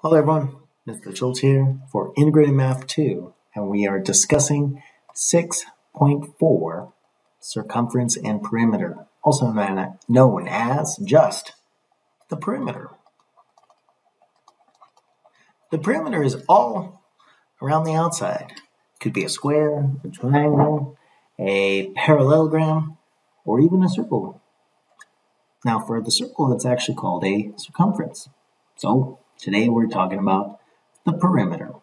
Hello everyone, Mr. Schultz here for Integrated Math 2, and we are discussing 6.4, circumference and perimeter, also known as just the perimeter. The perimeter is all around the outside. It could be a square, a triangle, a parallelogram, or even a circle. Now for the circle, it's actually called a circumference. So today we're talking about the perimeter.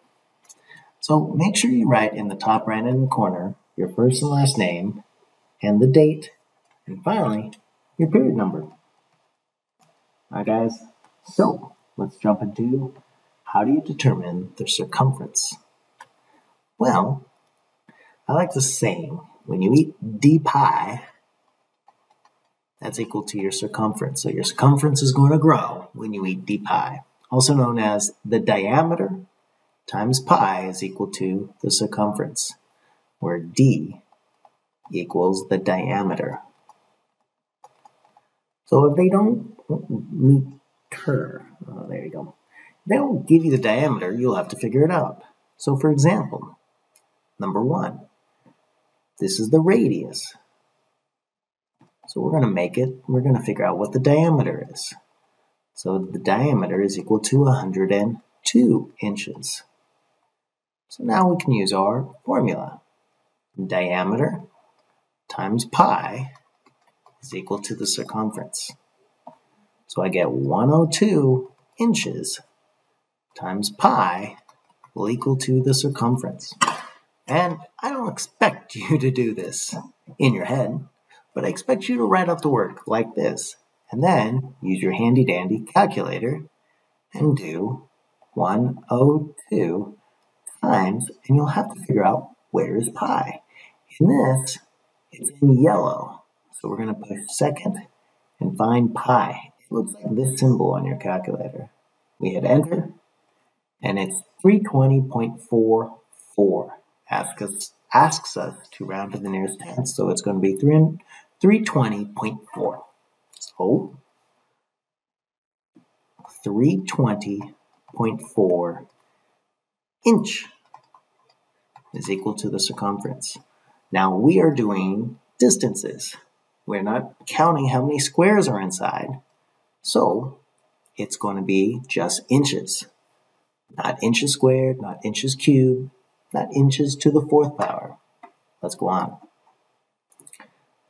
So make sure you write in the top right hand corner your first and last name and the date, and finally your period number. Alright guys, so let's jump into how do you determine the circumference? Well, I like the saying, when you eat d pi, that's equal to your circumference. So your circumference is going to grow when you eat d pi, also known as the diameter times pi is equal to the circumference, where d equals the diameter. So if they don't there you go. If they don't give you the diameter, you'll have to figure it out. So for example, number 1, this is the radius. So we're going to figure out what the diameter is. So the diameter is equal to 102 inches. So now we can use our formula. Diameter times pi is equal to the circumference. So I get 102 inches times pi will equal to the circumference. And I don't expect you to do this in your head, but I expect you to write out the work like this, and then use your handy dandy calculator and do 102 times, and you'll have to figure out where is pi. In this, it's in yellow, so we're going to push second and find pi. It looks like this symbol on your calculator. We hit enter, and it's 320.44. Asks us to round to the nearest tenth, so it's going to be 320.4. So 320.4 inch is equal to the circumference. Now we are doing distances. We're not counting how many squares are inside, so it's going to be just inches. Not inches squared, not inches cubed, not inches to the 4th power. Let's go on.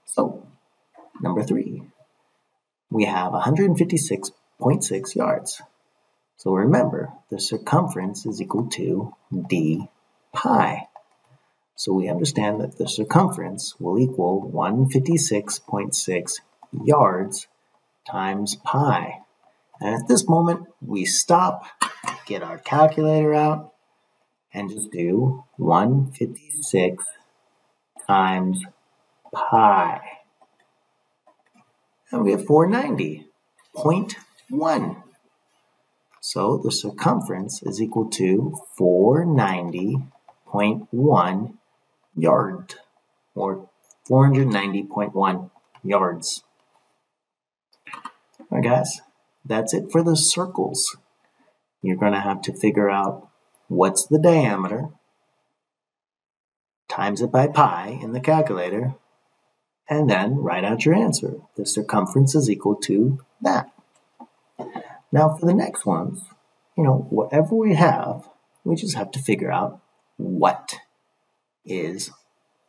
So, number 3, we have 156.6 yards. So remember, the circumference is equal to d pi. So we understand that the circumference will equal 156.6 yards times pi. And at this moment, we stop, get our calculator out, and just do 156 times pi. And we get 490.1. So the circumference is equal to 490.1 yard, or 490.1 yards. Alright guys, that's it for the circles. You're going to have to figure out what's the diameter, times it by pi in the calculator, and then write out your answer. The circumference is equal to that. Now for the next ones, whatever we have, we just have to figure out what is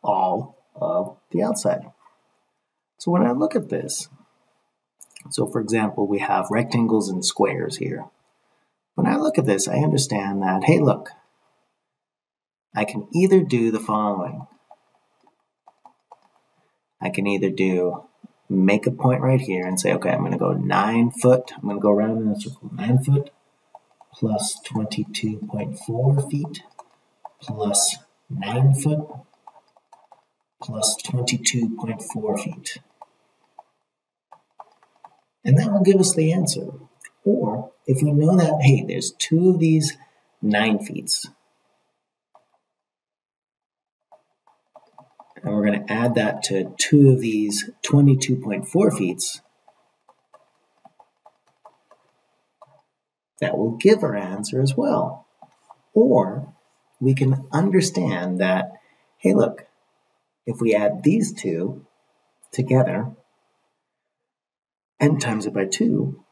all of the outside. So when I look at this, so for example, we have rectangles and squares here. When I look at this, I understand that, hey look, I can either do the following. I can either make a point right here and say, okay, I'm going to go 9 foot. I'm going to go around in a circle. 9 foot plus 22.4 feet plus 9 foot plus 22.4 feet. And that will give us the answer. Or if we know that, hey, there's 2 of these 9 feet, and we're going to add that to 2 of these 22.4 feet, that will give our answer as well. Or we can understand that, hey, look, if we add these two together and times it by 2,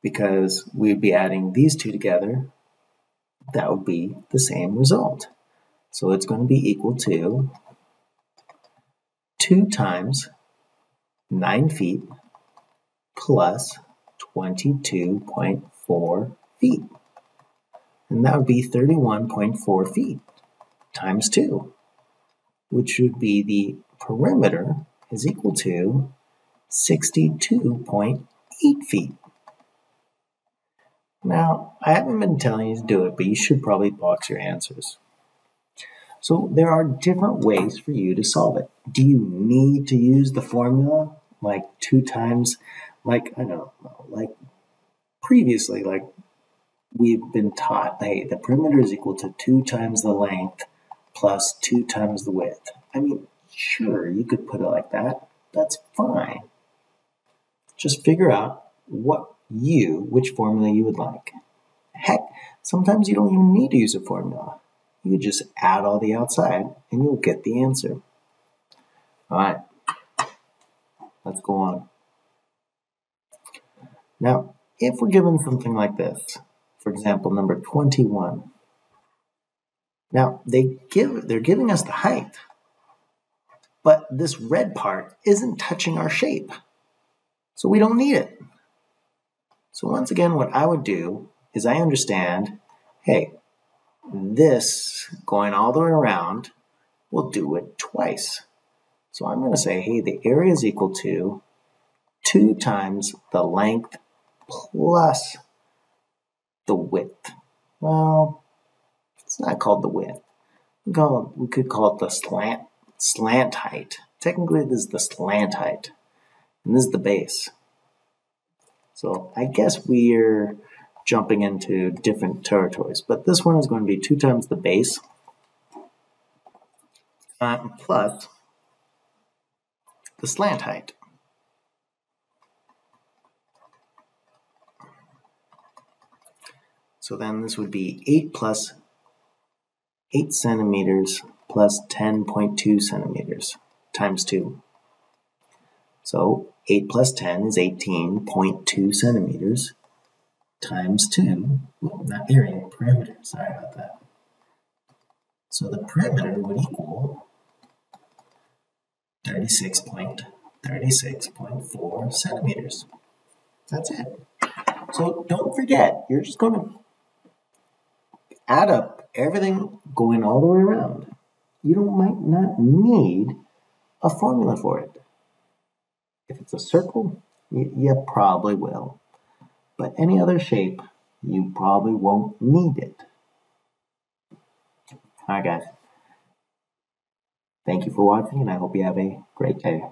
because we'd be adding these two together, that would be the same result. So it's going to be equal to 2 times 9 feet plus 22.4 feet. And that would be 31.4 feet times 2, which would be the perimeter is equal to 62.8 feet. Now, I haven't been telling you to do it, but you should probably box your answers. So there are different ways for you to solve it. Do you need to use the formula like 2 times, like, I don't know, like previously, like we've been taught, hey, the perimeter is equal to 2 times the length plus 2 times the width. I mean, sure, you could put it like that. That's fine. Just figure out which formula you would like. Heck, sometimes you don't even need to use a formula. You could just add all the outside and you'll get the answer. All right, let's go on. Now, if we're given something like this, for example, number 21. Now, they're giving us the height, but this red part isn't touching our shape, so we don't need it. So once again, what I would do is I understand, hey, this going all the way around, we'll do it twice. So I'm going to say, hey, the area is equal to 2 times the length plus the width. Well, it's not called the width. We could call it the slant height. Technically, this is the slant height, and this is the base. So I guess we're jumping into different territories, but this one is going to be 2 times the base plus the slant height. So then this would be 8 plus 8 centimeters plus 10.2 centimeters times 2. So 8 plus 10 is 18.2 centimeters times 2. Well, not area, perimeter. Sorry about that. So the perimeter would equal 36.4 centimeters. That's it. So don't forget, you're just going to add up everything going all the way around. You might not need a formula for it. If it's a circle, you probably will. But any other shape, you probably won't need it. All right, guys. Thank you for watching, and I hope you have a great day.